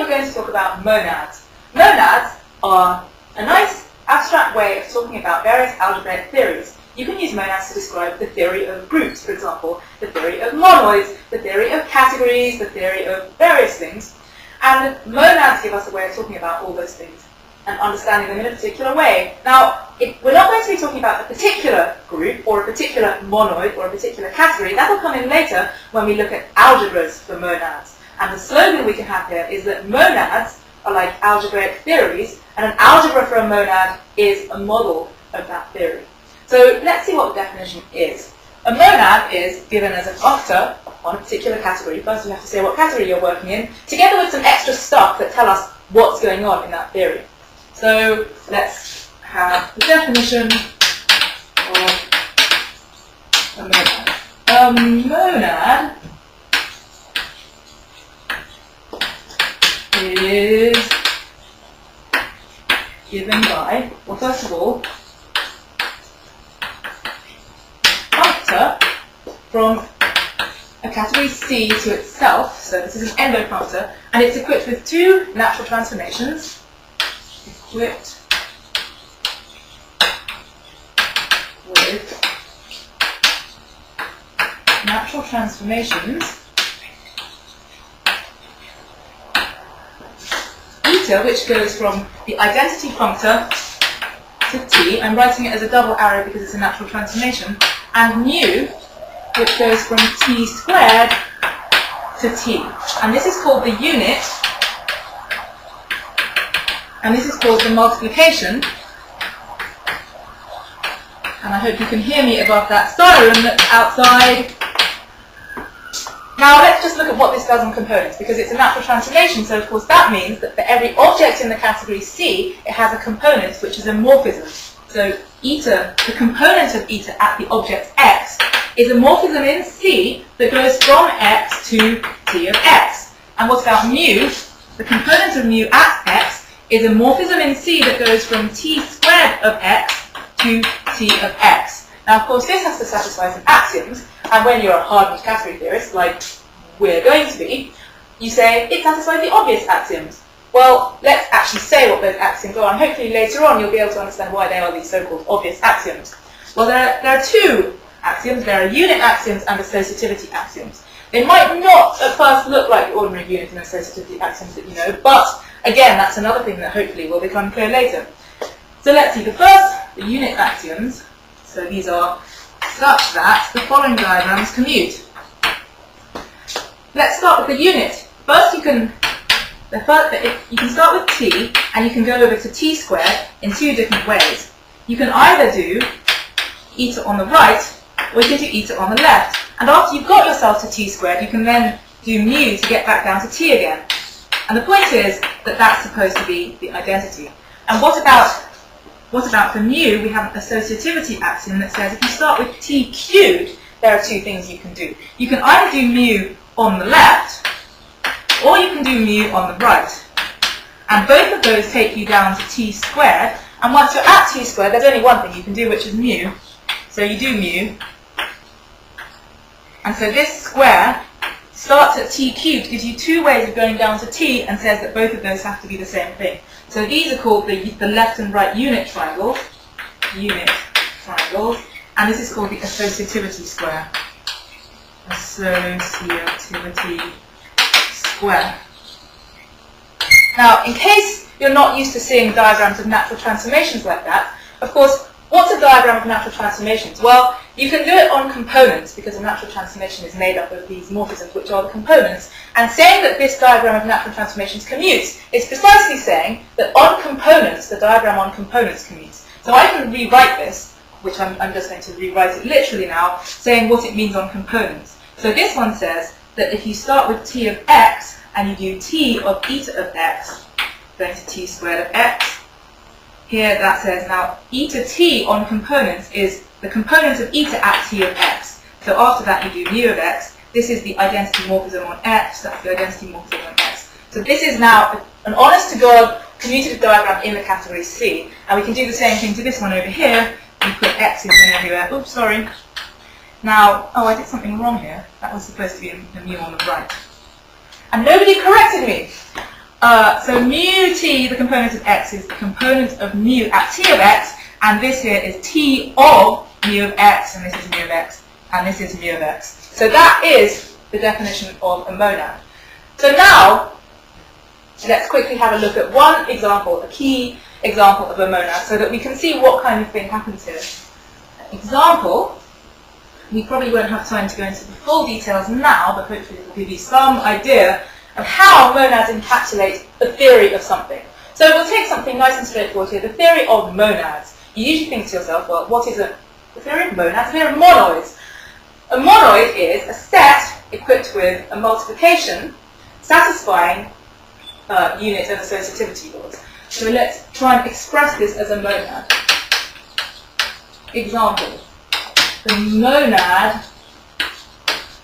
we're going to talk about monads. Monads are a nice abstract way of talking about various algebraic theories. You can use monads to describe the theory of groups, for example, the theory of monoids, the theory of categories, the theory of various things. And monads give us a way of talking about all those things and understanding them in a particular way. Now, we're not going to be talking about a particular group or a particular monoid or a particular category. That will come in later when we look at algebras for monads. And the slogan we can have here is that monads are like algebraic theories, and an algebra for a monad is a model of that theory. So let's see what the definition is. A monad is given as a functor on a particular category. First, you have to say what category you're working in, together with some extra stuff that tell us what's going on in that theory. So let's have the definition of a monad. A monad is given by, well, first of all, functor from a category C to itself. So this is an endofunctor, and it's equipped with two natural transformations. Equipped with natural transformations. Eta, which goes from the identity functor to t. I'm writing it as a double arrow because it's a natural transformation. And mu, which goes from t squared to t. And this is called the unit, and this is called the multiplication. And I hope you can hear me above that siren that's outside. Now let's just look at what this does in components, because it's a natural transformation, so of course that means that for every object in the category C, it has a component which is a morphism. So eta, the component of eta at the object x, is a morphism in C that goes from x to t of x. And what about mu? The component of mu at x is a morphism in C that goes from t squared of x to t of x. Now, of course, this has to satisfy some axioms, and when you're a hardened category theorist, like we're going to be, you say it satisfies the obvious axioms. Well, let's actually say what those axioms are, and hopefully later on you'll be able to understand why they are these so-called obvious axioms. Well, there are two axioms. There are unit axioms and associativity axioms. They might not at first look like the ordinary unit and associativity axioms that you know, but again, that's another thing that hopefully will become clear later. So let's see, the first, the unit axioms. So these are such that the following diagrams commute. Let's start with the unit. First, you can start with t, and you can go over to t squared in two different ways. You can either do eta on the right, or you can do eta on the left. And after you've got yourself to t squared, you can then do mu to get back down to t again. And the point is that that's supposed to be the identity. And what about for mu? We have an associativity axiom that says if you start with t cubed, there are two things you can do. You can either do mu on the left, or you can do mu on the right. And both of those take you down to t squared. And once you're at t squared, there's only one thing you can do, which is mu. So you do mu. And so this square starts at t cubed, gives you two ways of going down to t, and says that both of those have to be the same thing. So these are called the left and right unit triangles, and this is called the associativity square. Associativity square. Now, in case you're not used to seeing diagrams of natural transformations like that, of course, what's a diagram of natural transformations? Well, you can do it on components, because a natural transformation is made up of these morphisms, which are the components. And saying that this diagram of natural transformations commutes is precisely saying that on components, the diagram on components commutes. So I can rewrite this, which I'm just going to rewrite it literally now, saying what it means on components. So this one says that if you start with t of x, and you do t of eta of x, going to t squared of x, here that says now eta t on components is the component of eta at t of x. So after that you do mu of x. This is the identity morphism on x, that's the identity morphism on x. So this is now an honest-to-God commutative diagram in the category C. And we can do the same thing to this one over here. We put x's in everywhere. Oops, sorry. Now, oh, I did something wrong here. That was supposed to be a mu on the right. And nobody corrected me. So mu t, the component of x, is the component of mu at t of x, and this here is t of mu of x, and this is mu of x, and this is mu of x. So that is the definition of a monad. So now, let's quickly have a look at one example, a key example of a monad, so that we can see what kind of thing happens here. Example, we probably won't have time to go into the full details now, but hopefully it will give you some idea of how monads encapsulate the theory of something. So we'll take something nice and straightforward here, the theory of monads. You usually think to yourself, well, what is the theory of monads? The theory of monoids. A monoid is a set equipped with a multiplication satisfying unit and associativity laws. So let's try and express this as a monad. Example, the monad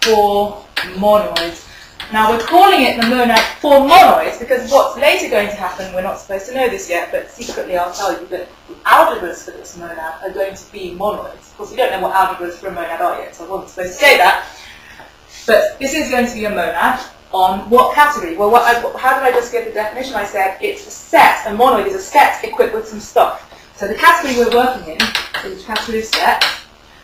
for monoids. Now we're calling it the monad for monoids because what's later going to happen, we're not supposed to know this yet, but secretly I'll tell you that the algebras for this monad are going to be monoids. Of course, we don't know what algebras for a monad are yet, so I wasn't supposed to say that. But this is going to be a monad on what category? Well, how did I just give the definition? I said it's a set. A monoid is a set equipped with some stuff. So the category we're working in is the category of set.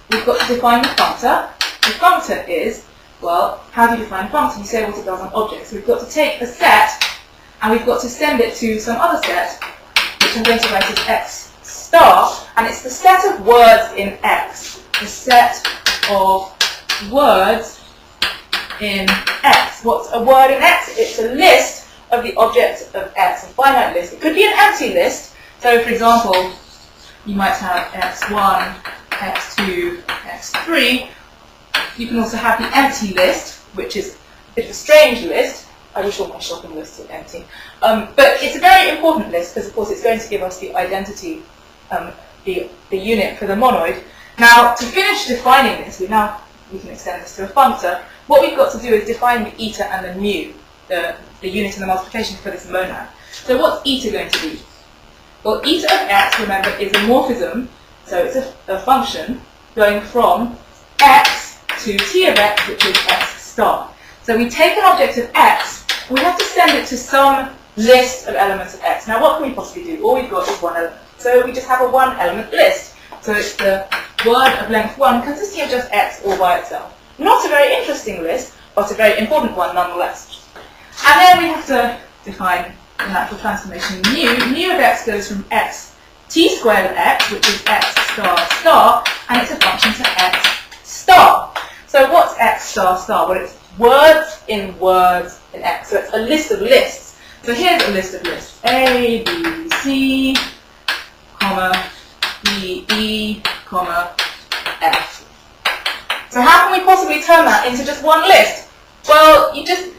We've got to define the functor. The functor is, well, how do you define functor? You say what it does on objects. So we've got to take a set and we've got to send it to some other set, which I'm going to write as x star, and it's the set of words in x. The set of words in x. What's a word in x? It's a list of the objects of x, a finite list. It could be an empty list. So, for example, you might have x1, x2, x3. You can also have the empty list, which is a bit of a strange list. I wish all my shopping lists were empty. But it's a very important list because, of course, it's going to give us the identity, the unit for the monoid. Now, to finish defining this, we can extend this to a functor. What we've got to do is define the eta and the mu, the unit and the multiplication for this monad. So what's eta going to be? Well, eta of x, remember, is a morphism, so it's a function going from x to t of x, which is x star. So we take an object of x, we have to send it to some list of elements of x. Now what can we possibly do? All we've got is one element. So we just have a one element list. So it's the word of length 1 consisting of just x all by itself. Not a very interesting list, but a very important one nonetheless. And then we have to define the natural transformation mu. Mu of x goes from x t squared of x, which is x star star, and it's a function to x star. So what's x star star? Well, it's words in x. So it's a list of lists. So here's a list of lists. A, B, C, comma, E, E, comma, F. So how can we possibly turn that into just one list? Well, you just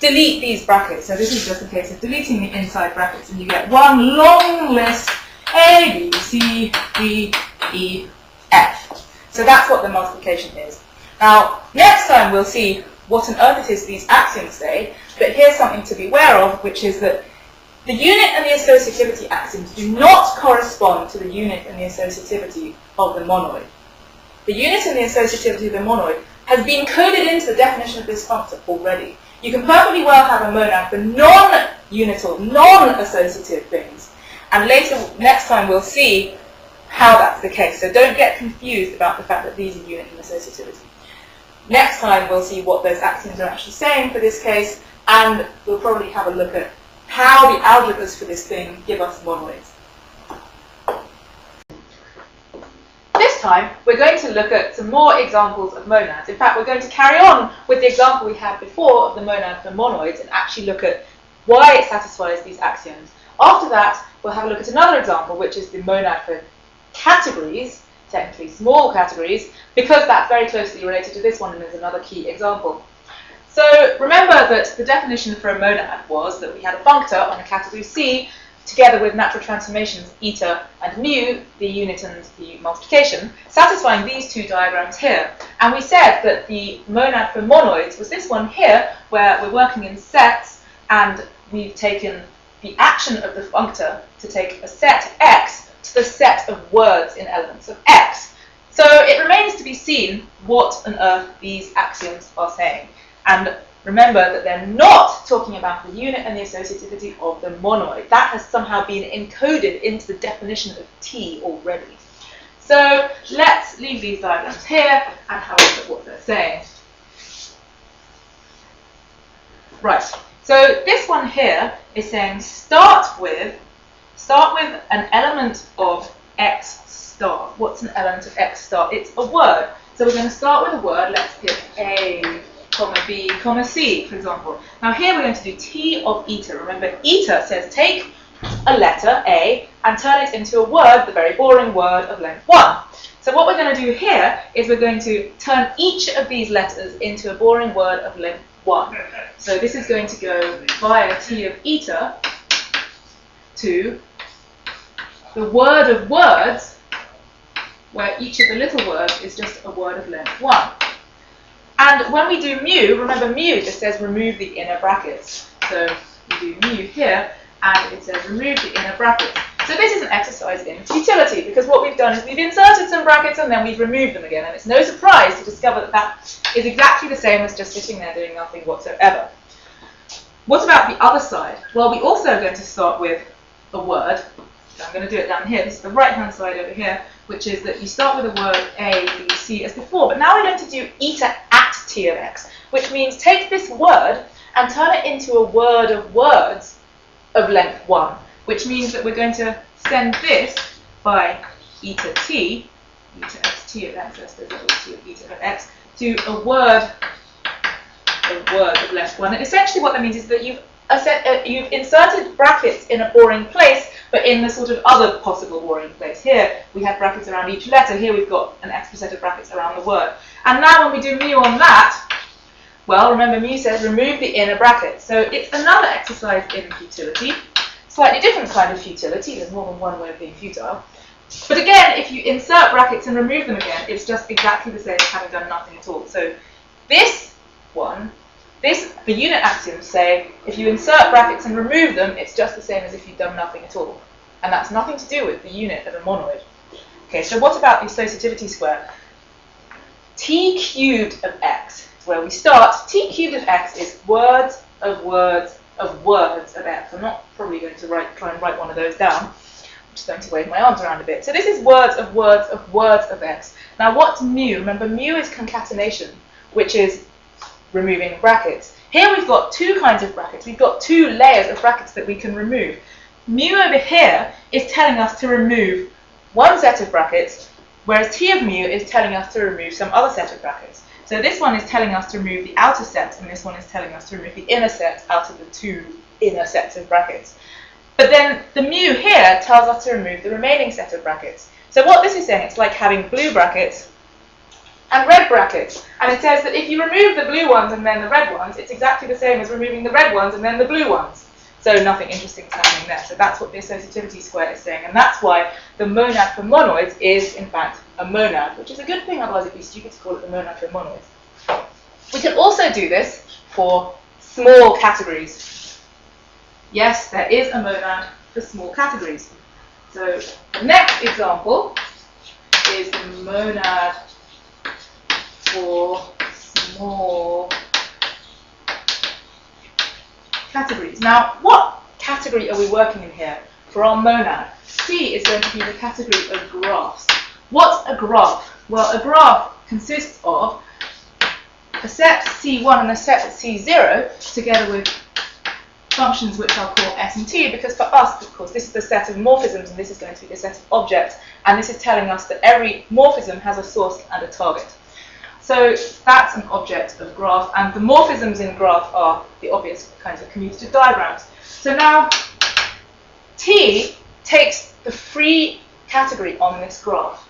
delete these brackets. So this is just a case of deleting the inside brackets, and you get one long list, A, B, C, D, E, F. So that's what the multiplication is. Now, next time we'll see what on earth it is these axioms say, but here's something to be aware of, which is that the unit and the associativity axioms do not correspond to the unit and the associativity of the monoid. The unit and the associativity of the monoid has been coded into the definition of this functor already. You can perfectly well have a monad for non-unital, non-associative things. And later, next time, we'll see how that's the case. So don't get confused about the fact that these are unit and associativity. Next time, we'll see what those axioms are actually saying for this case, and we'll probably have a look at how the algebras for this thing give us monoids. This time, we're going to look at some more examples of monads. In fact, we're going to carry on with the example we had before of the monad for monoids and actually look at why it satisfies these axioms. After that, we'll have a look at another example, which is the monad for categories, technically small categories, because that's very closely related to this one and is another key example. So remember that the definition for a monad was that we had a functor on a category C together with natural transformations eta and mu, the unit and the multiplication, satisfying these two diagrams here. And we said that the monad for monoids was this one here, where we're working in sets and we've taken the action of the functor to take a set x to the set of words in elements of x. So it remains to be seen what on earth these axioms are saying. And remember that they're not talking about the unit and the associativity of the monoid. That has somehow been encoded into the definition of T already. So let's leave these diagrams here and have a look at what they're saying. Right, so this one here is saying start with an element of X star. What's an element of X star? It's a word. So we're going to start with a word. Let's pick A, comma B, comma C, for example. Now here we're going to do T of eta. Remember, eta says take a letter, A, and turn it into a word, the very boring word of length 1. So what we're going to do here is we're going to turn each of these letters into a boring word of length 1. So this is going to go via T of eta to the word of words, where each of the little words is just a word of length 1. And when we do mu, remember mu just says remove the inner brackets. So we do mu here, and it says remove the inner brackets. So this is an exercise in futility, because what we've done is we've inserted some brackets and then we've removed them again. And it's no surprise to discover that that is exactly the same as just sitting there doing nothing whatsoever. What about the other side? Well, we're also going to start with a word. So I'm going to do it down here. This is the right-hand side over here, which is that you start with a word A, B, C as before. But now we're going to do eta at T of X, which means take this word and turn it into a word of words of length 1, which means that we're going to send this by eta T, eta x T of X, that's the double T of eta of X, to a word of length 1. And essentially what that means is that you've inserted brackets in a boring place, but in the sort of other possible boring place. Here we have brackets around each letter. Here we've got an extra set of brackets around the word. And now when we do mu on that, well, remember mu says remove the inner brackets. So it's another exercise in futility. Slightly different kind of futility. There's more than one way of being futile. But again, if you insert brackets and remove them again, it's just exactly the same as having done nothing at all. So this one, the unit axioms say if you insert brackets and remove them, it's just the same as if you've done nothing at all. And that's nothing to do with the unit of a monoid. Okay, so what about the associativity square? T cubed of X is where we start. T cubed of X is words of words of words of X. I'm not probably going to try and write one of those down. I'm just going to wave my arms around a bit. So this is words of words of words of X. Now what's mu? Remember, mu is concatenation, which is removing brackets. Here we've got two kinds of brackets. We've got two layers of brackets that we can remove. Mu over here is telling us to remove one set of brackets, whereas T of mu is telling us to remove some other set of brackets. So this one is telling us to remove the outer set, and this one is telling us to remove the inner set out of the two inner sets of brackets. But then the mu here tells us to remove the remaining set of brackets. So what this is saying, it's like having blue brackets and red brackets. And it says that if you remove the blue ones and then the red ones, it's exactly the same as removing the red ones and then the blue ones. So nothing interesting is happening there. So that's what the associativity square is saying. And that's why the monad for monoids is, in fact, a monad, which is a good thing, otherwise it'd be stupid to call it the monad for monoids. We can also do this for small categories. Yes, there is a monad for small categories. So the next example is the monad for small categories. Now, what category are we working in here for our monad? C is going to be the category of graphs. What's a graph? Well, a graph consists of a set C1 and a set C0 together with functions which I'll call S and T, because for us, of course, this is the set of morphisms and this is going to be the set of objects, and this is telling us that every morphism has a source and a target. So that's an object of graph, and the morphisms in graph are the obvious kinds of commutative diagrams. So now T takes the free category on this graph,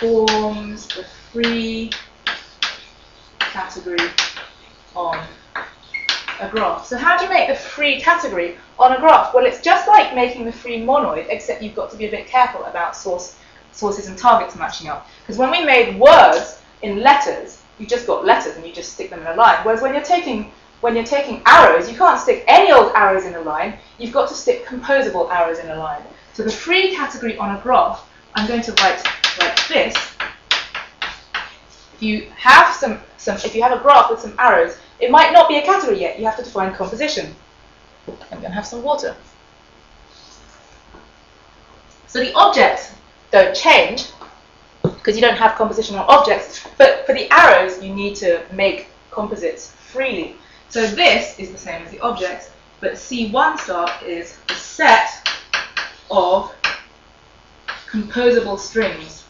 forms the free category on a graph. So how do you make the free category on a graph? Well, it's just like making the free monoid, except you've got to be a bit careful about sources and targets matching up. Because when we made words in letters, you just got letters and you just stick them in a line. Whereas when you're taking arrows, you can't stick any old arrows in a line. You've got to stick composable arrows in a line. So the free category on a graph, I'm going to write like this. If you have if you have a graph with some arrows, It might not be a category yet. You have to define composition. I'm going to have some water. So the objects don't change because you don't have composition on objects, but for the arrows you need to make composites freely. So this is the same as the objects, but C1 star is the set of composable strings.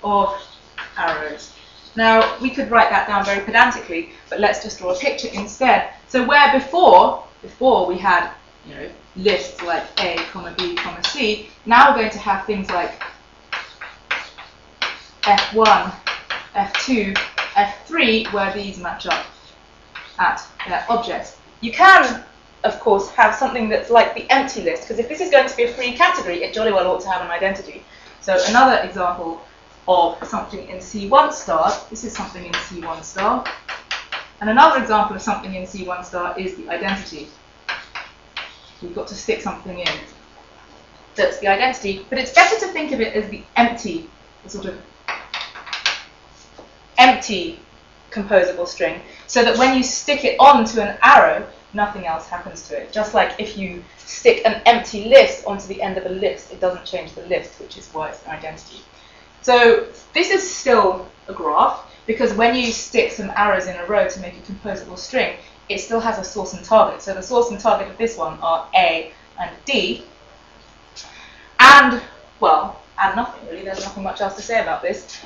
Of arrows. Now, we could write that down very pedantically, but let's just draw a picture instead. So where before we had, lists like A, B, C, now we're going to have things like F1, F2, F3, where these match up at their objects. You can, of course, have something that's like the empty list, because if this is going to be a free category, it jolly well ought to have an identity. So another example of something in C1 star, this is something in C1 star, and another example of something in C1 star is the identity. We've got to stick something in. That's the identity, but it's better to think of it as the empty, the sort of empty composable string, so that when you stick it onto an arrow, nothing else happens to it. Just like if you stick an empty list onto the end of a list, it doesn't change the list, which is why it's an identity. So this is still a graph, because when you stick some arrows in a row to make a composable string, it still has a source and target. So the source and target of this one are A and D. And, well, and nothing really. There's nothing much else to say about this.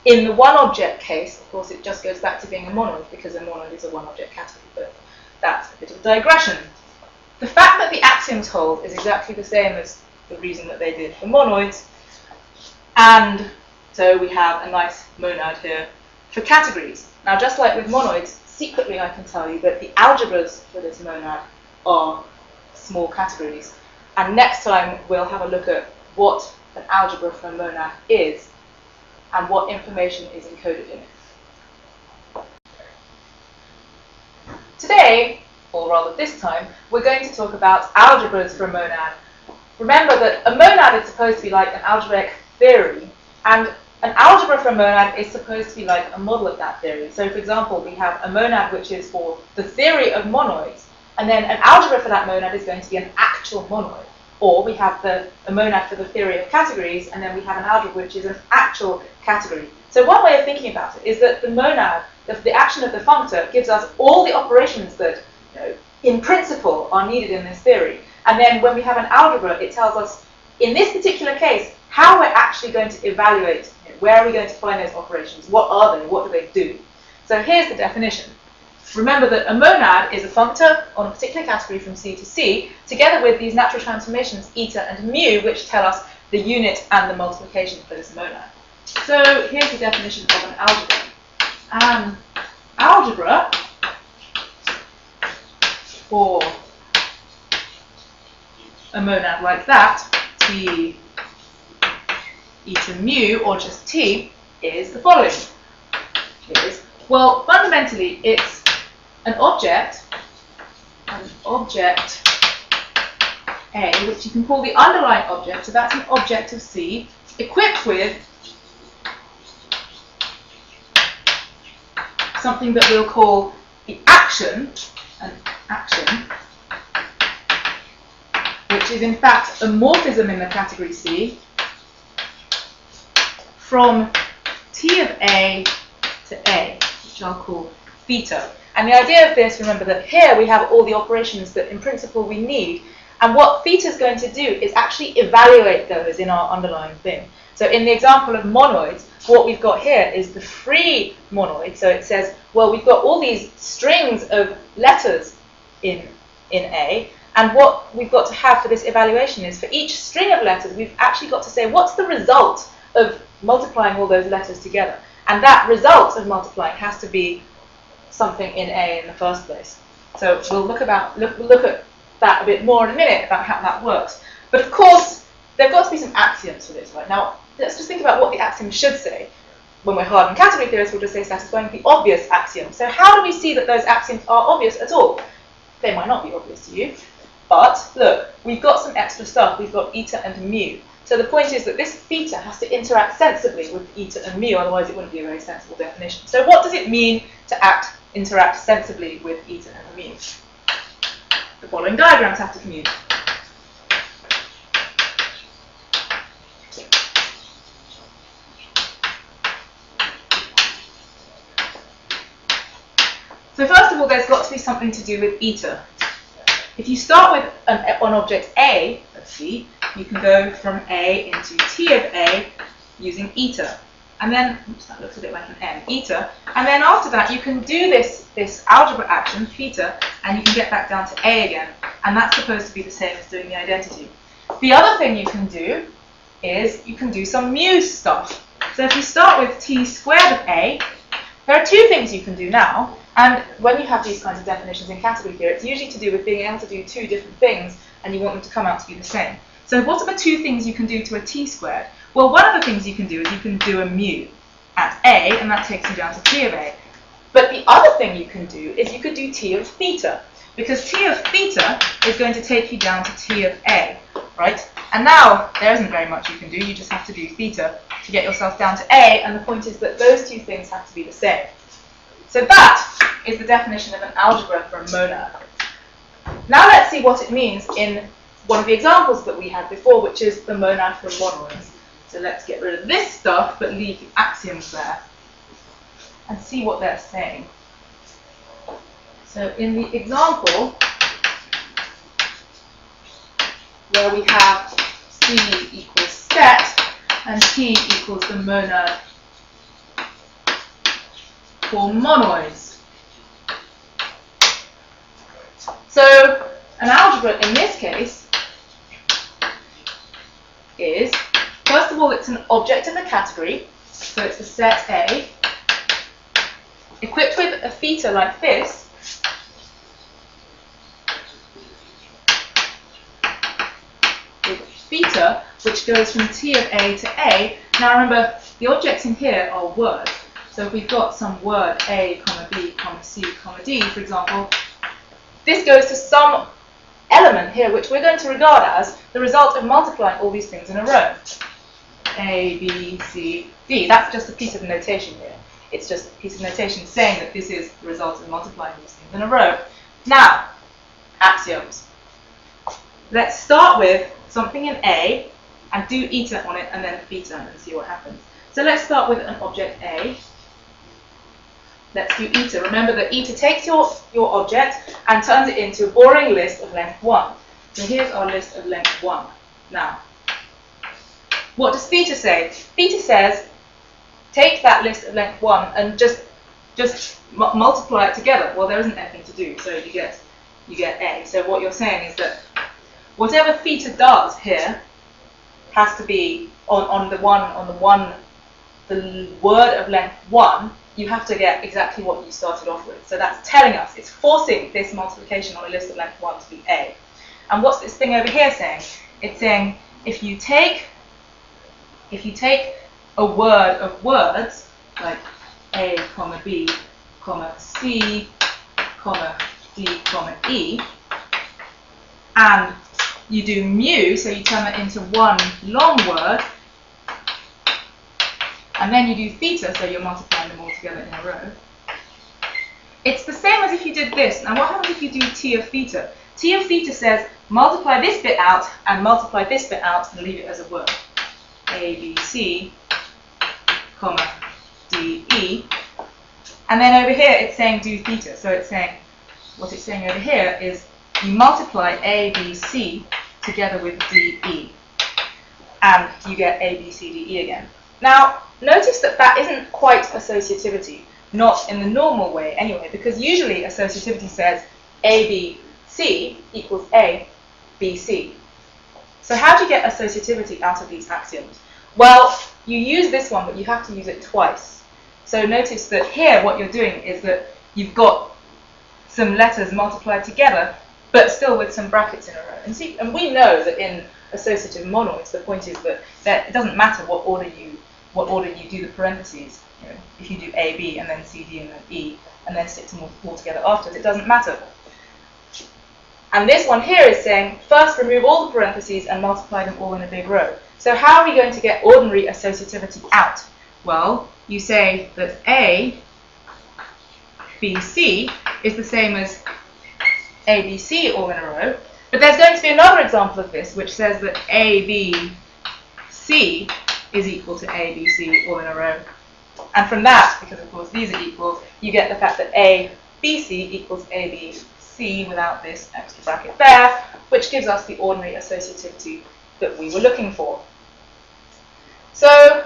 In the one object case, of course, it just goes back to being a monoid, because a monoid is a one object category, but that's a bit of a digression. The fact that the axioms hold is exactly the same as the reason that they did for monoids, and so we have a nice monad here for categories. Now, just like with monoids, secretly I can tell you that the algebras for this monad are small categories. And next time we'll have a look at what an algebra for a monad is and what information is encoded in it. Today, or rather this time, we're going to talk about algebras for a monad. Remember that a monad is supposed to be like an algebraic theory, and an algebra for a monad is supposed to be like a model of that theory. So, for example, we have a monad which is for the theory of monoids, and then an algebra for that monad is going to be an actual monoid. Or we have a monad for the theory of categories, and then we have an algebra which is an actual category. So one way of thinking about it is that the monad, the action of the functor, gives us all the operations that, in principle, are needed in this theory. And then when we have an algebra, it tells us, in this particular case, how we're actually going to evaluate, where are we going to find those operations, what are they, what do they do. So here's the definition. Remember that a monad is a functor on a particular category from C to C, together with these natural transformations eta and mu, which tell us the unit and the multiplication for this monad. So here's the definition of an algebra. An algebra for a monad like that, T eta mu, or just T, is the following. Well, fundamentally, it's an object A, which you can call the underlying object, so that's an object of C, equipped with something that we'll call the action, an action, which is in fact a morphism in the category C, from T of A to A, which I'll call theta. And the idea of this, remember that here we have all the operations that in principle we need, and what theta is going to do is actually evaluate those in our underlying thing. So in the example of monoids, what we've got here is the free monoid. So it says, well, we've got all these strings of letters in A, and what we've got to have for this evaluation is for each string of letters, we've actually got to say, what's the result of multiplying all those letters together? And that result of multiplying has to be something in A in the first place. So we'll look at that a bit more in a minute, about how that works. But of course, there have got to be some axioms for this, right? Now, let's just think about what the axiom should say. When we're hardened category theorists, we'll just say satisfying the obvious axiom. So how do we see that those axioms are obvious at all? They might not be obvious to you, but look, we've got some extra stuff. We've got eta and mu. So the point is that this theta has to interact sensibly with eta and mu, otherwise it wouldn't be a very sensible definition. So what does it mean to interact sensibly with eta and mu? The following diagrams have to commute. So first of all, there's got to be something to do with eta. If you start with an object A, let's see, you can go from A into T of A using eta. And then, oops, that looks a bit like an N, eta. And then after that, you can do this algebra action, theta, and you can get back down to A again. And that's supposed to be the same as doing the identity. The other thing you can do is you can do some mu stuff. So if you start with T squared of A, there are two things you can do now. And when you have these kinds of definitions in category theory, it's usually to do with being able to do two different things and you want them to come out to be the same. So what are the two things you can do to a t squared? Well, one of the things you can do is you can do a mu at A, and that takes you down to t of A. But the other thing you can do is you could do t of theta, because t of theta is going to take you down to t of A, right? And now there isn't very much you can do, you just have to do theta to get yourself down to A, and the point is that those two things have to be the same. So that is the definition of an algebra for a monad. Now let's see what it means in one of the examples that we had before, which is the monad for monoids. So let's get rid of this stuff, but leave the axioms there, and see what they're saying. So in the example, where we have C equals set, and T equals the monad for monoids. So an algebra in this case is, first of all, it's an object in the category, so it's the set A, equipped with a theta like this, with theta, which goes from T of A to A. Now remember, the objects in here are words. So if we've got some word A, comma B, comma C, comma D, for example, this goes to some element here, which we're going to regard as the result of multiplying all these things in a row. A, B, C, D. That's just a piece of notation here. It's just a piece of notation saying that this is the result of multiplying these things in a row. Now, axioms. Let's start with something in A and do eta on it and then theta and see what happens. So let's start with an object A. Let's do eta. Remember that eta takes your object and turns it into a boring list of length 1. So here's our list of length 1. Now, what does theta say? Theta says, take that list of length 1 and just multiply it together. Well, there isn't anything to do, so you get A. So what you're saying is that whatever theta does here has to be on the word of length 1, you have to get exactly what you started off with. So that's telling us, it's forcing this multiplication on a list of length 1 to be A. And what's this thing over here saying? It's saying if you take a word of words, like A, comma B, comma C, comma D, comma E, and you do mu, so you turn that into one long word, and then you do theta, so you're multiplying them all together in a row. It's the same as if you did this. Now what happens if you do t of theta? T of theta says multiply this bit out and multiply this bit out and leave it as a word. A, B, C, comma, D, E. And then over here it's saying do theta. So it's saying, what it's saying over here is you multiply A, B, C together with D, E. And you get A, B, C, D, E again. Now, notice that that isn't quite associativity, not in the normal way anyway, because usually associativity says A, B, C equals A, B, C. So how do you get associativity out of these axioms? Well, you use this one, but you have to use it twice. So notice that here what you're doing is that you've got some letters multiplied together, but still with some brackets in a row. And we know that in associative monoids, the point is that it doesn't matter what order you do the parentheses. You know, if you do A, B, and then C, D, and then E, and then stick them all together afterwards, it doesn't matter. And this one here is saying, first remove all the parentheses and multiply them all in a big row. So how are we going to get ordinary associativity out? Well, you say that A, B, C is the same as A, B, C all in a row. But there's going to be another example of this, which says that A, B, C is equal to A, B, C all in a row. And from that, because of course these are equals, you get the fact that A, B, C equals A, B, C without this extra bracket there, which gives us the ordinary associativity that we were looking for. So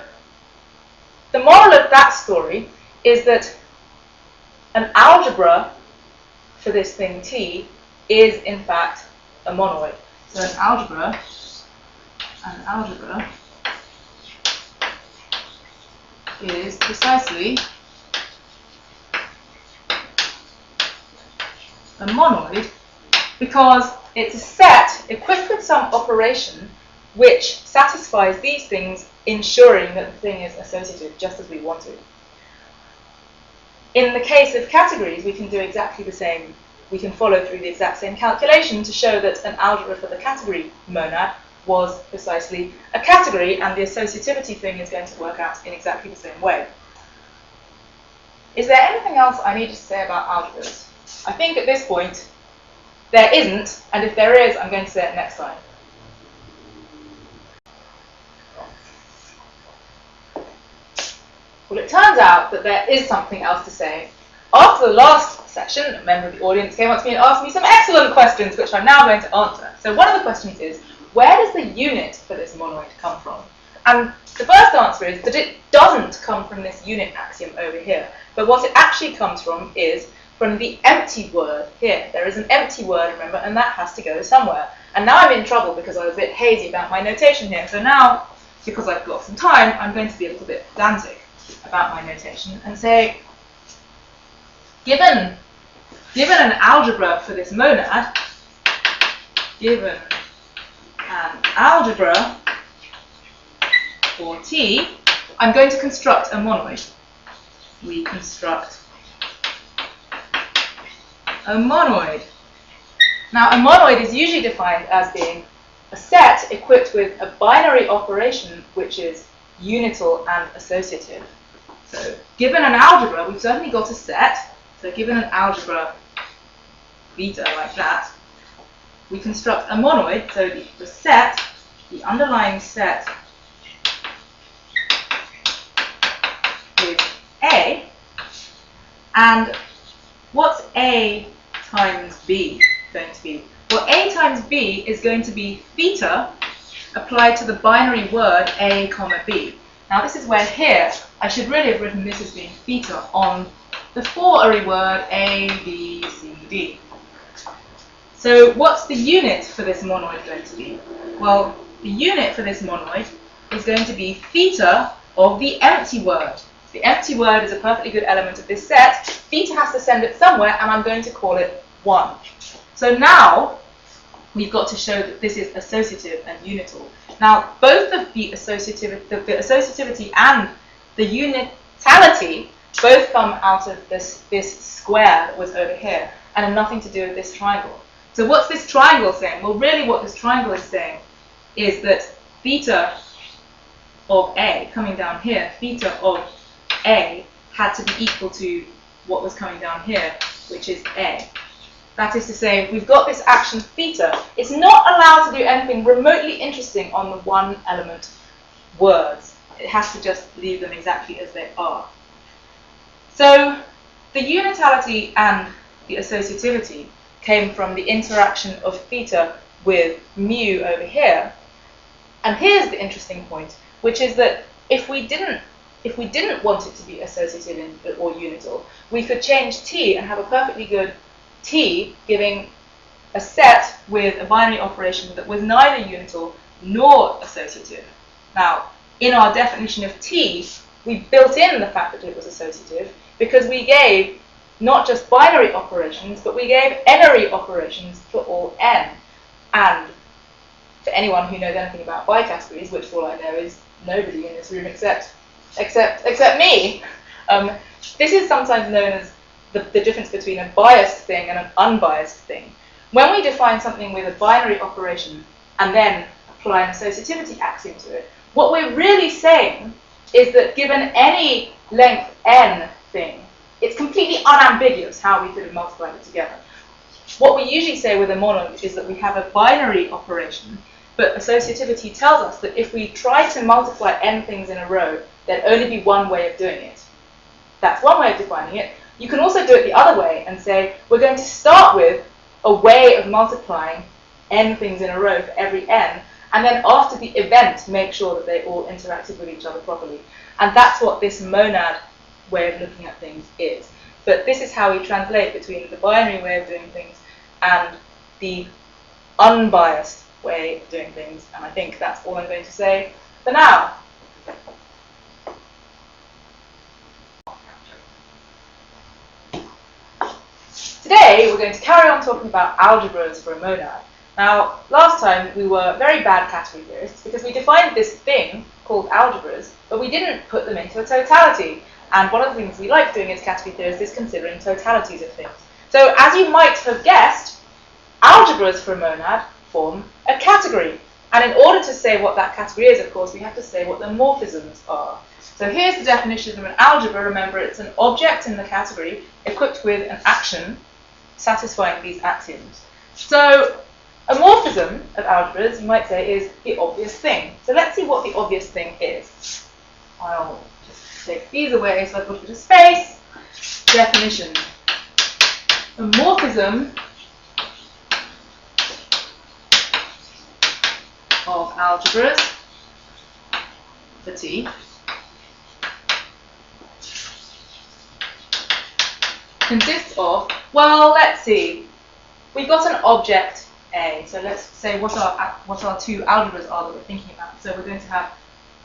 the moral of that story is that an algebra for this thing T is in fact a monoid. So an algebra is precisely a monoid because it's a set equipped with some operation which satisfies these things, ensuring that the thing is associative just as we wanted. In the case of categories, we can do exactly the same. We can follow through the exact same calculation to show that an algebra for the category monad was precisely a category, and the associativity thing is going to work out in exactly the same way. Is there anything else I need to say about algebras? I think at this point there isn't, and if there is, I'm going to say it next time. Well, it turns out that there is something else to say. After the last session, a member of the audience came up to me and asked me some excellent questions, which I'm now going to answer. So one of the questions is, where does the unit for this monoid come from? And the first answer is that it doesn't come from this unit axiom over here. But what it actually comes from is from the empty word here. There is an empty word, remember, and that has to go somewhere. And now I'm in trouble because I was a bit hazy about my notation here. So now, because I've got some time, I'm going to be a little bit pedantic about my notation and say, given an algebra for this monad, given an algebra for T, I'm going to construct a monoid. We construct a monoid. Now, a monoid is usually defined as being a set equipped with a binary operation which is unital and associative. So, given an algebra, we've certainly got a set. So, given an algebra beta like that, we construct a monoid. So, the set, the underlying set is A. And what's A times B going to be? Well, A times B is going to be theta applied to the binary word A comma B. Now this is where here I should really have written this as being theta on the four-ary word A, B, C, D. So what's the unit for this monoid going to be? Well, the unit for this monoid is going to be theta of the empty word. The empty word is a perfectly good element of this set. Theta has to send it somewhere, and I'm going to call it 1. So now we've got to show that this is associative and unital. Now, both of the associativity and the unitality both come out of this square that was over here and have nothing to do with this triangle. So what's this triangle saying? Well, really what this triangle is saying is that theta of A, coming down here, theta of A had to be equal to what was coming down here, which is A. That is to say, we've got this action theta. It's not allowed to do anything remotely interesting on the one element words. It has to just leave them exactly as they are. So the unitality and the associativity came from the interaction of theta with mu over here. And here's the interesting point, which is that if we didn't want it to be associative or unital, we could change T and have a perfectly good T giving a set with a binary operation that was neither unital nor associative. Now, in our definition of T, we built in the fact that it was associative because we gave not just binary operations, but we gave n-ary operations for all n. And for anyone who knows anything about bicategories, which for all I know is nobody in this room except me, this is sometimes known as the difference between a biased thing and an unbiased thing. When we define something with a binary operation and then apply an associativity axiom to it. What we're really saying is that given any length n thing, it's completely unambiguous how we could have multiplied it together. What we usually say with a monoid is that we have a binary operation, but associativity tells us that if we try to multiply n things in a row, there'd only be one way of doing it. That's one way of defining it. You can also do it the other way and say, we're going to start with a way of multiplying n things in a row for every n, and then after the event, make sure that they all interacted with each other properly. And that's what this monad way of looking at things is. But this is how we translate between the binary way of doing things and the unbiased way of doing things. And I think that's all I'm going to say for now. Today, we're going to carry on talking about algebras for a monad. Now, last time we were very bad category theorists because we defined this thing called algebras, but we didn't put them into a totality. And one of the things we like doing as category theorists is considering totalities of things. So, as you might have guessed, algebras for a monad form a category. And in order to say what that category is, of course, we have to say what the morphisms are. So here's the definition of an algebra. Remember, it's an object in the category equipped with an action satisfying these axioms. So a morphism of algebras, you might say, is the obvious thing. So let's see what the obvious thing is. I'll just take these away so I've got a bit of space. Definition. A morphism of algebras for T consists of, well, let's see, we've got an object A, so let's say what our two algebras are that we're thinking about. So we're going to have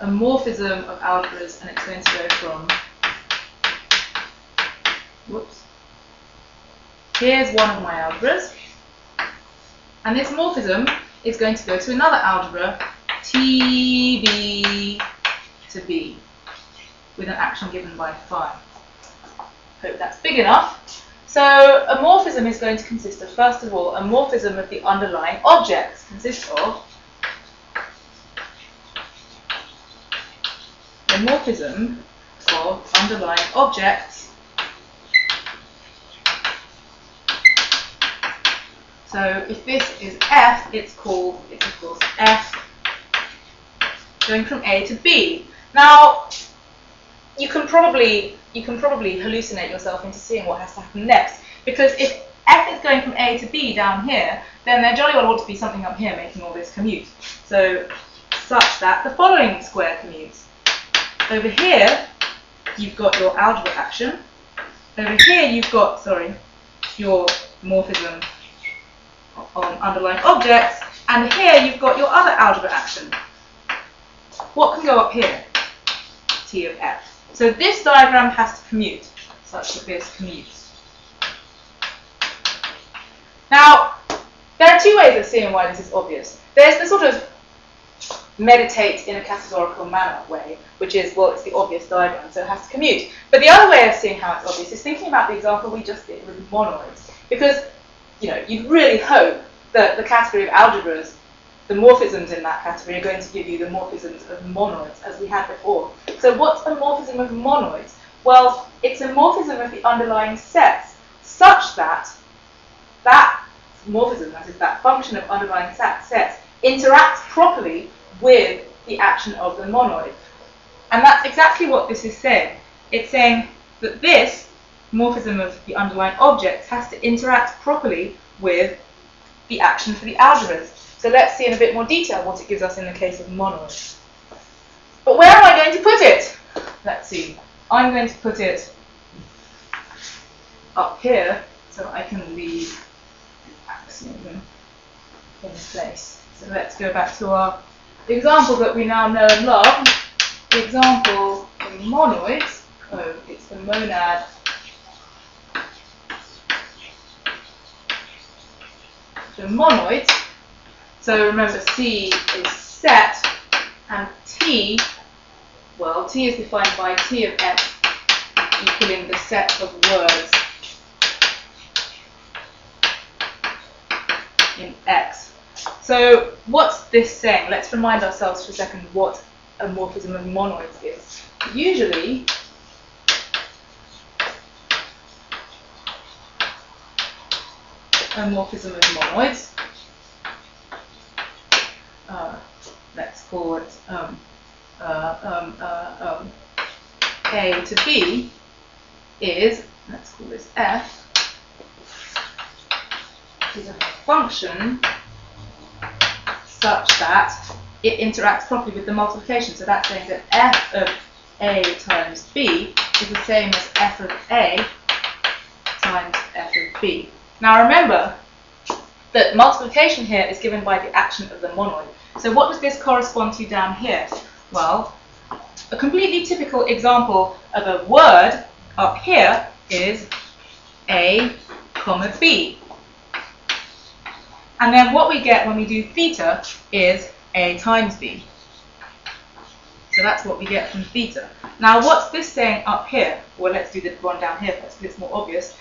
a morphism of algebras, and it's going to go from, whoops, here's one of my algebras, and this morphism is going to go to another algebra, TB to B, with an action given by phi. Hope that's big enough. So a morphism is going to consist of, first of all, a morphism of the underlying objects. Consists of a morphism of underlying objects. So if this is F, it's of course F going from A to B. Now, you can probably hallucinate yourself into seeing what has to happen next, because if F is going from A to B down here, then there jolly well ought to be something up here making all this commute. So, such that the following square commutes. Over here, you've got your algebra action. Over here, you've got, your morphism on underlying objects. And here, you've got your other algebra action. What can go up here? T of F. So this diagram has to commute, such that this commutes. Now, there are two ways of seeing why this is obvious. There's the sort of meditate in a categorical manner way, which is, well, it's the obvious diagram, so it has to commute. But the other way of seeing how it's obvious is thinking about the example we just did with monoids. Because, you'd really hope that the category of algebras, the morphisms in that category are going to give you the morphisms of monoids, as we had before. So what's a morphism of monoids? Well, it's a morphism of the underlying sets, such that that morphism, that is that function of underlying sets, interacts properly with the action of the monoid. And that's exactly what this is saying. It's saying that this morphism of the underlying objects has to interact properly with the action for the algebras. So let's see in a bit more detail what it gives us in the case of monoids. But where am I going to put it? Let's see. I'm going to put it up here so I can leave the axiom in place. So let's go back to our example that we now know and love. The example in monoids. Oh, it's the monad the monoids. So remember, C is set, and T, well, T is defined by T of X equaling the set of words in X. So what's this saying? Let's remind ourselves for a second what a morphism of monoids is. Usually, a morphism of monoids, let's call it A to B, is, let's call this F, is a function such that it interacts properly with the multiplication. So that's saying that F of A times B is the same as F of A times F of B. Now remember that multiplication here is given by the action of the monoid. So what does this correspond to down here? Well, a completely typical example of a word up here is A, comma B. And then what we get when we do theta is A times B. So that's what we get from theta. Now what's this saying up here? Well, let's do the one down here first because it's more obvious.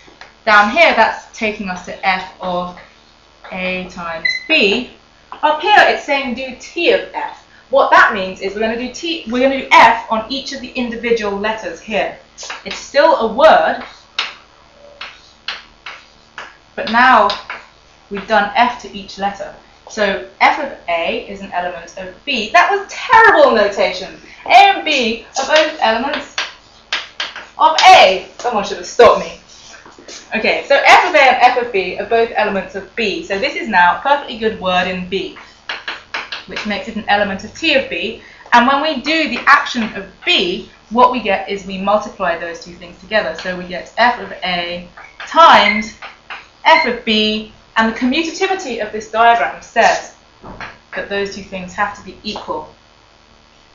Down here, that's taking us to F of A times B. Up here, it's saying do T of F. What that means is we're going to do F on each of the individual letters here. It's still a word, but now we've done F to each letter. So F of A is an element of B. That was terrible notation. A and B are both elements of A. Someone should have stopped me. Okay, so F of A and F of B are both elements of B. So this is now a perfectly good word in B, which makes it an element of T of B. And when we do the action of B, what we get is we multiply those two things together. So we get F of A times F of B. And the commutativity of this diagram says that those two things have to be equal.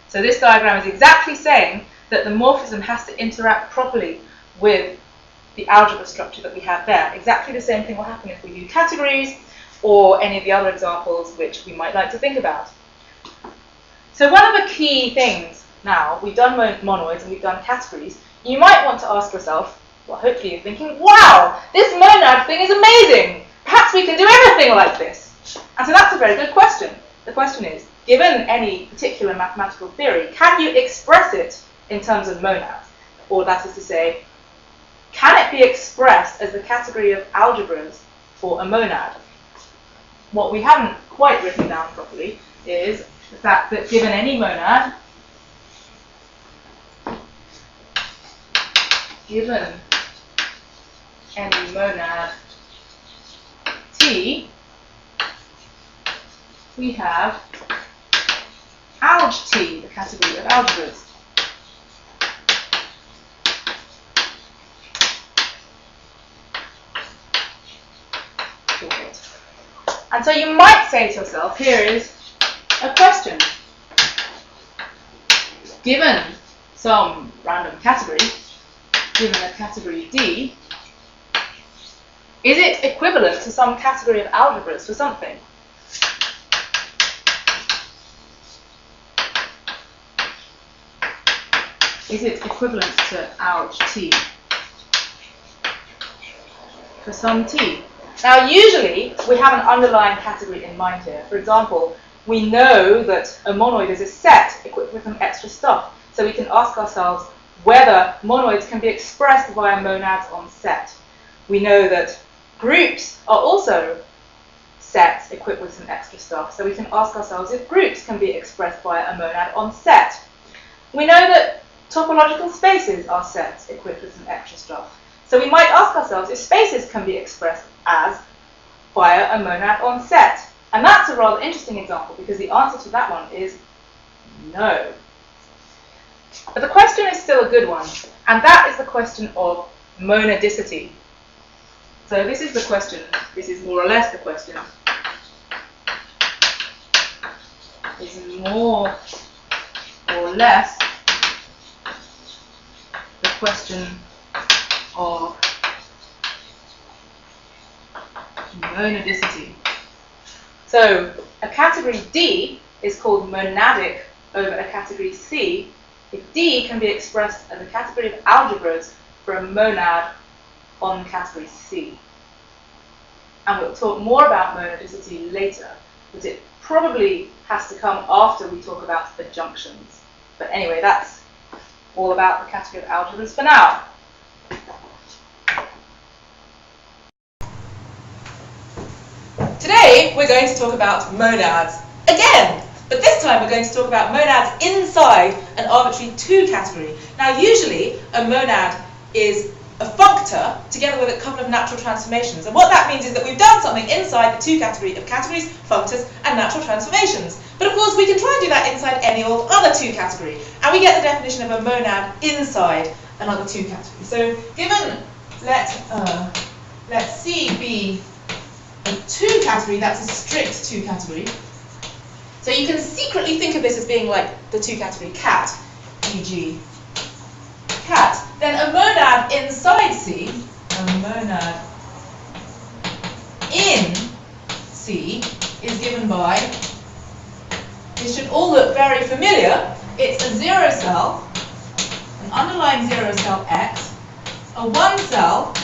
So this diagram is exactly saying that the morphism has to interact properly with the algebra structure that we have there. Exactly the same thing will happen if we do categories or any of the other examples which we might like to think about. So one of the key things now, we've done monoids and we've done categories, you might want to ask yourself, well hopefully you're thinking, wow, this monad thing is amazing! Perhaps we can do everything like this. And so that's a very good question. The question is, given any particular mathematical theory, can you express it in terms of monads? Or that is to say, can it be expressed as the category of algebras for a monad? What we haven't quite written down properly is the fact that given any monad, T, we have alg T, the category of algebras. And so you might say to yourself, here is a question. Given some random category, given a category D, is it equivalent to some category of algebras for something? Is it equivalent to alg T for some T? Now usually we have an underlying category in mind here. For example, we know that a monoid is a set equipped with some extra stuff. So we can ask ourselves whether monoids can be expressed via monads on set. We know that groups are also sets equipped with some extra stuff. So we can ask ourselves if groups can be expressed via a monad on set. We know that topological spaces are sets equipped with some extra stuff. So we might ask ourselves if spaces can be expressed as via a monad on set. And that's a rather interesting example because the answer to that one is no. But the question is still a good one, and that is the question of monadicity. So this is the question, this is more or less the question. This is more or less the question of monadicity. So a category D is called monadic over a category C if D can be expressed as a category of algebras for a monad on category C. And we'll talk more about monadicity later. but it probably has to come after we talk about adjunctions. But anyway, that's all about the category of algebras for now. Today we're going to talk about monads again, but this time we're going to talk about monads inside an arbitrary 2 category. Now usually a monad is a functor together with a couple of natural transformations, and what that means is that we've done something inside the 2 category of categories, functors and natural transformations. But of course we can try and do that inside any old other 2 category, and we get the definition of a monad inside another 2 category. So given let C be a 2 category, that's a strict 2 category. So you can secretly think of this as being like the 2 category cat, e.g. cat. Then a monad inside C, a monad in C is given by, this should all look very familiar, it's a 0 cell, an underlying 0 cell x, a 1 cell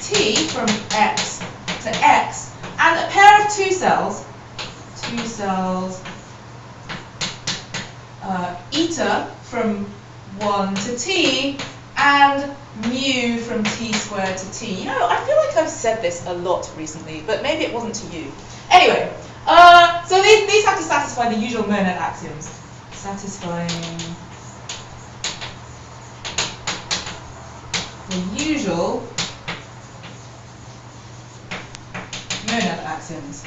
t from x to x, and a pair of 2 cells, eta from 1 to t, and mu from t squared to t. You know, I feel like I've said this a lot recently, but maybe it wasn't to you. Anyway, so these have to satisfy the usual monad axioms. Satisfying the usual monad axioms.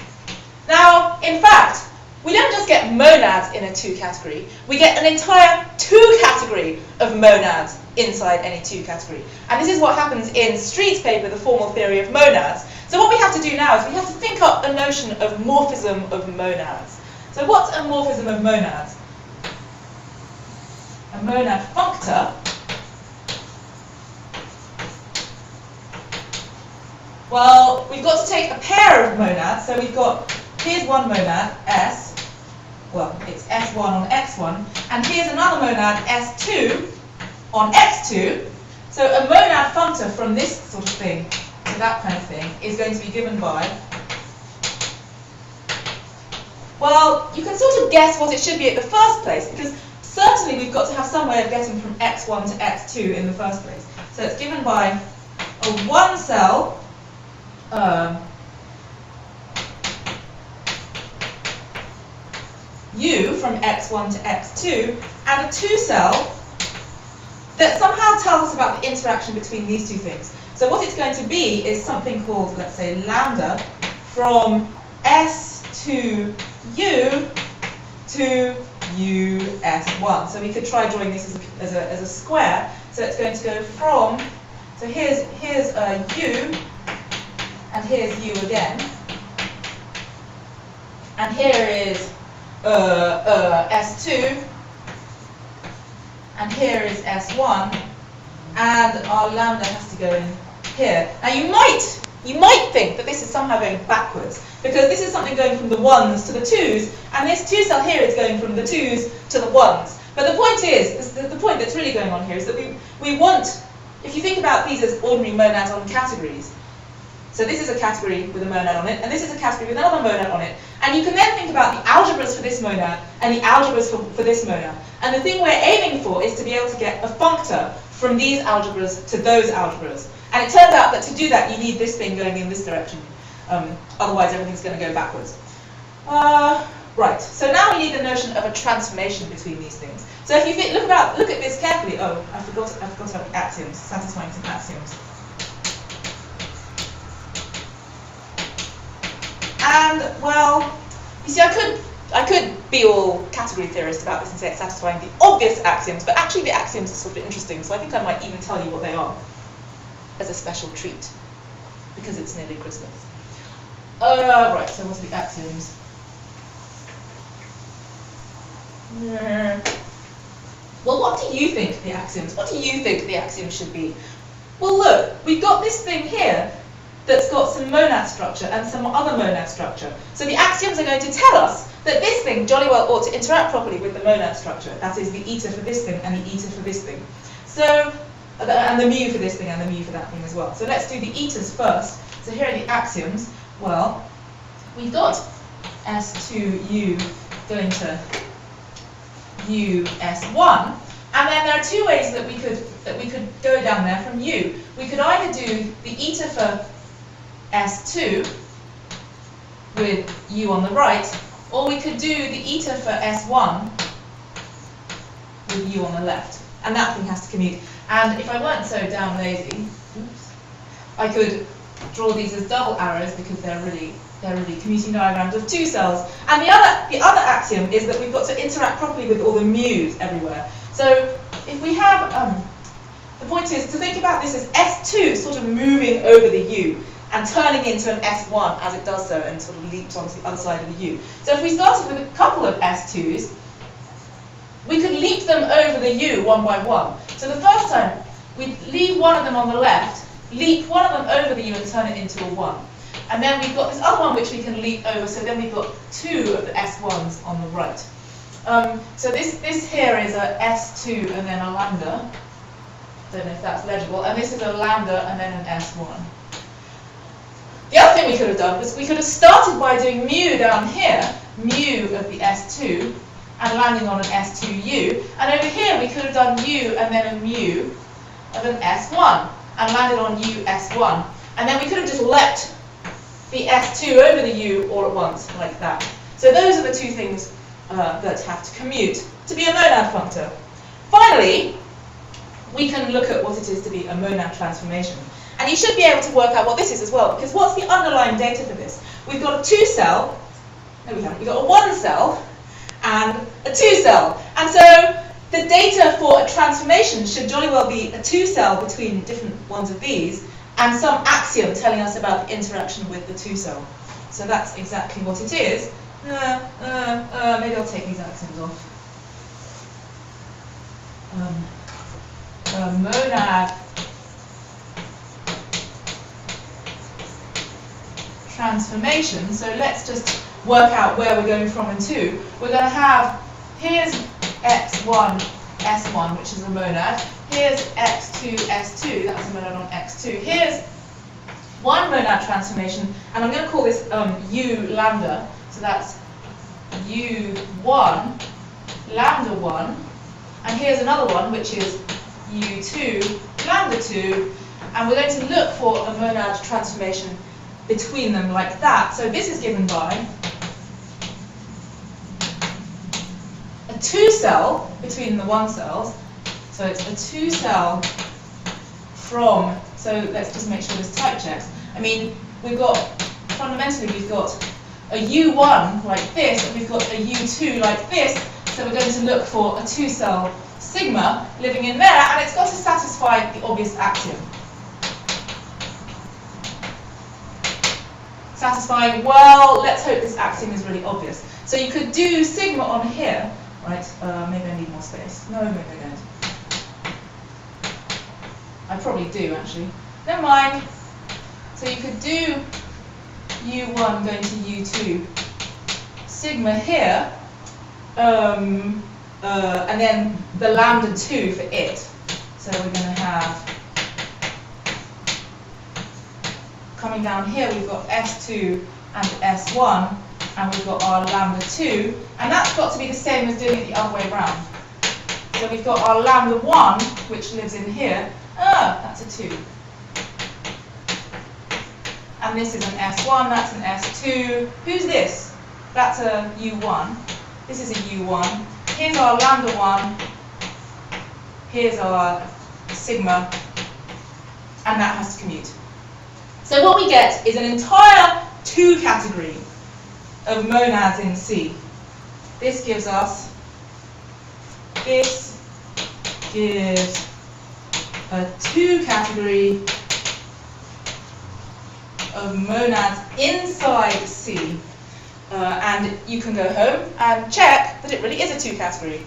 Now, in fact, we don't just get monads in a 2 category, we get an entire 2 category of monads inside any 2 category. And this is what happens in Street's paper, The Formal Theory of Monads. So what we have to do now is we have to think up a notion of morphism of monads. So what's a morphism of monads? A monad functor well, we've got to take a pair of monads, so we've got, here's one monad, S, well, it's S1 on X1, and here's another monad, S2 on X2, so a monad functor from this sort of thing to that kind of thing is going to be given by, well, you can sort of guess what it should be at the first place, because certainly we've got to have some way of getting from X1 to X2 in the first place. So it's given by a 1 cell, U from X1 to X2, and a 2 cell that somehow tells us about the interaction between these 2 things. So what it's going to be is something called, let's say, lambda from S to U to US1. So we could try drawing this as a square. So it's going to go from, so here's U, and here's U again, and here is S2, and here is S1, and our lambda has to go in here. Now you might think that this is somehow going backwards, because this is something going from the 1s to the 2s, and this 2 cell here is going from the 2s to the 1s. But the point is, the point that's really going on here is that we want, if you think about these as ordinary monads on categories, so this is a category with a monad on it, and this is a category with another monad on it. And you can then think about the algebras for this monad and the algebras for this monad. And the thing we're aiming for is to be able to get a functor from these algebras to those algebras. And it turns out that to do that, you need this thing going in this direction. Otherwise, everything's going to go backwards. Right, so now we need the notion of a transformation between these things. So if you look at this carefully, oh, I forgot about the axioms, satisfying some axioms. And, well, you see, I could be all category theorist about this and say it's satisfying the obvious axioms, but actually the axioms are sort of interesting, so I think I might even tell you what they are as a special treat, because it's nearly Christmas. Right, so what are the axioms? Well, what do you think the axioms? What do you think the axioms should be? Well, look, we've got this thing here that's got some monad structure and some other monad structure. So the axioms are going to tell us that this thing jolly well ought to interact properly with the monad structure. That is the eta for this thing and the eta for this thing. So, and the mu for this thing and the mu for that thing as well. So let's do the etas first. So here are the axioms. Well, we've got S2U going to U S1. And then there are two ways that we could go down there from U. We could either do the eta for S2 with U on the right, or we could do the eta for S1 with U on the left. And that thing has to commute. And if I weren't so damn lazy, I could draw these as double arrows because they're really commuting diagrams of two cells. And the other axiom is that we've got to interact properly with all the mu's everywhere. So if we have, the point is to think about this as S2 sort of moving over the U and turning into an S1 as it does so and sort of leaps onto the other side of the U. So if we started with a couple of S2s, we could leap them over the U one by one. So the first time, we'd leave one of them on the left, leap one of them over the U and turn it into a 1. And then we've got this other one which we can leap over, so then we've got two of the S1s on the right. So this here is a S2 and then a lambda. Don't know if that's legible. And this is a lambda and then an S1. The other thing we could have done was we could have started by doing mu down here, mu of the S2, and landing on an S2U. And over here we could have done mu and then a mu of an S1, and landed on U S1. And then we could have just leapt the S2 over the U all at once, like that. So those are the two things that have to commute to be a monad functor. Finally, we can look at what it is to be a monad transformation. And you should be able to work out what this is as well, because what's the underlying data for this? We've got a 2-cell, no we haven't, we've got a 1-cell and a 2-cell. And so the data for a transformation should jolly well be a 2-cell between different ones of these, and some axiom telling us about the interaction with the 2-cell. So that's exactly what it is. Maybe I'll take these axioms off. Monad transformation. So let's just work out where we're going from and to. We're going to have, here's x1, s1, which is a monad. Here's x2, s2, that's a monad on x2. Here's one monad transformation, and I'm going to call this u lambda. So that's u1, lambda 1. And here's another one, which is u2, lambda 2. And we're going to look for a monad transformation between them like that. So this is given by a 2-cell between the 1-cells. So it's a 2-cell from, so let's just make sure this type checks. I mean, we've got, fundamentally we've got a U1 like this, and we've got a U2 like this, so we're going to look for a 2-cell sigma living in there, and it's got to satisfy the obvious axiom. Satisfying, well, let's hope this axiom is really obvious. So you could do sigma on here, right? Maybe I need more space. No, maybe I don't. I probably do, actually. Never mind. So you could do U1 going to U2 sigma here, and then the lambda 2 for it. So we're going to have, coming down here, we've got S2 and S1, and we've got our lambda 2, and that's got to be the same as doing it the other way around. So we've got our lambda 1, which lives in here. That's a 2. And this is an S1, that's an S2. Who's this? That's a U1. This is a U1. Here's our lambda 1. Here's our sigma. And that has to commute. So what we get is an entire 2 category of monads in C. This gives us, this gives a 2 category of monads inside C. And you can go home and check that it really is a 2 category.